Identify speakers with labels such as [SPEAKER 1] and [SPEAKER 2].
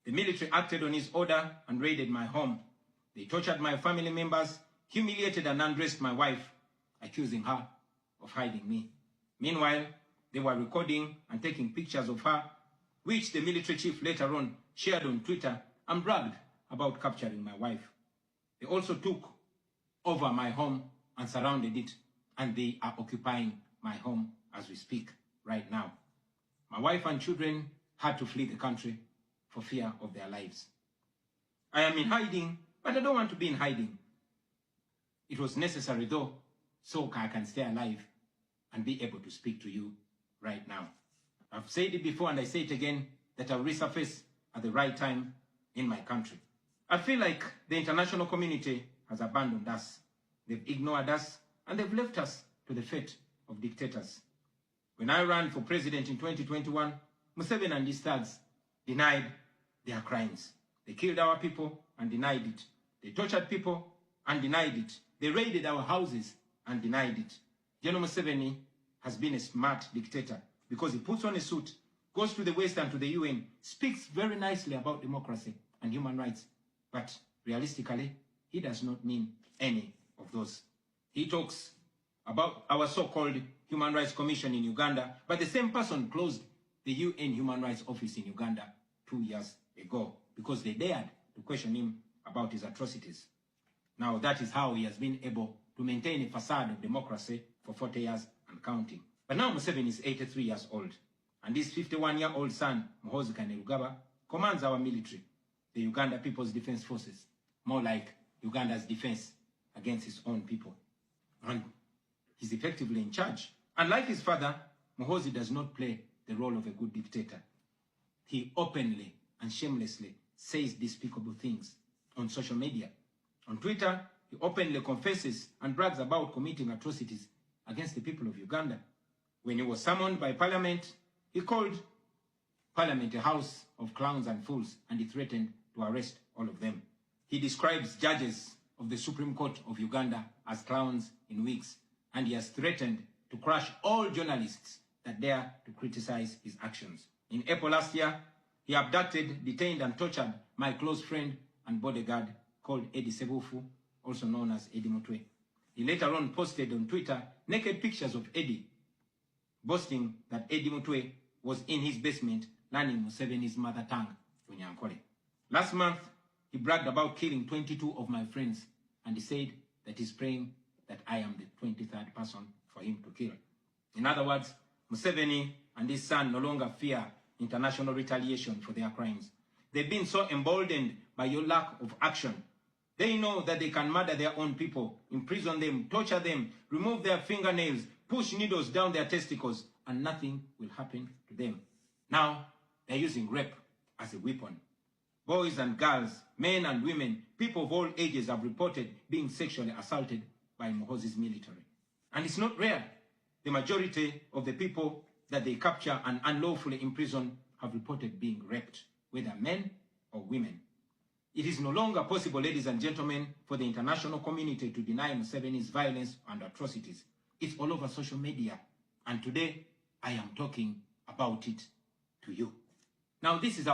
[SPEAKER 1] The military acted on his order and raided my home. They tortured my family members, humiliated and undressed my wife, accusing her of hiding me. Meanwhile, they were recording and taking pictures of her, which the military chief later on shared on Twitter and bragged about capturing my wife. They also took over my home and surrounded it, and they are occupying my home as we speak right now. My wife and children had to flee the country for fear of their lives. I am in hiding, but I don't want to be in hiding. It was necessary though, so I can stay alive and be able to speak to you right now. I've said it before and I say it again, that I'll resurface at the right time in my country. I feel like the international community has abandoned us. They've ignored us and they've left us to the fate of dictators. When I ran for president in 2021, Museveni and his thugs denied their crimes. They killed our people and denied it. They tortured people and denied it. They raided our houses and denied it. General Museveni has been a smart dictator because he puts on a suit, goes to the West and to the UN, speaks very nicely about democracy and human rights, but realistically, he does not mean any of those. He talks about our so-called Human Rights Commission in Uganda, but the same person closed the UN Human Rights Office in Uganda 2 years ago because they dared to question him about his atrocities. Now that is how he has been able to maintain a facade of democracy for 40 years and counting. But now Museveni is 83 years old, and his 51-year-old son, Muhoozi Kainerugaba, commands our military, the Uganda People's Defense Forces, more like Uganda's defense against its own people. And he's effectively in charge. Unlike his father, Muhoozi does not play the role of a good dictator. He openly and shamelessly says despicable things on social media. On Twitter, he openly confesses and brags about committing atrocities against the people of Uganda. When he was summoned by Parliament, he called Parliament a house of clowns and fools, and he threatened to arrest all of them. He describes judges of the Supreme Court of Uganda as clowns in wigs, and he has threatened to crush all journalists that dare to criticize his actions. In April last year, he abducted, detained, and tortured my close friend and bodyguard called Eddie Sebufu, also known as Eddie Mutwe. He later on posted on Twitter naked pictures of Eddie, boasting that Eddie Mutwe was in his basement learning Museveni's mother tongue, Runyankole. Last month, he bragged about killing 22 of my friends, and he said that he's praying that I am the 23rd person for him to kill. In other words, Museveni and his son no longer fear international retaliation for their crimes. They've been so emboldened by your lack of action. They know that they can murder their own people, imprison them, torture them, remove their fingernails, push needles down their testicles, and nothing will happen to them. Now, they're using rape as a weapon. Boys and girls, men and women, people of all ages have reported being sexually assaulted by Muhoozi's military. And it's not rare. The majority of the people that they capture and unlawfully imprison have reported being raped, whether men or women. It is no longer possible, ladies and gentlemen, for the international community to deny Museveni's violence and atrocities. It's all over social media. And today, I am talking about it to you. Now, this is our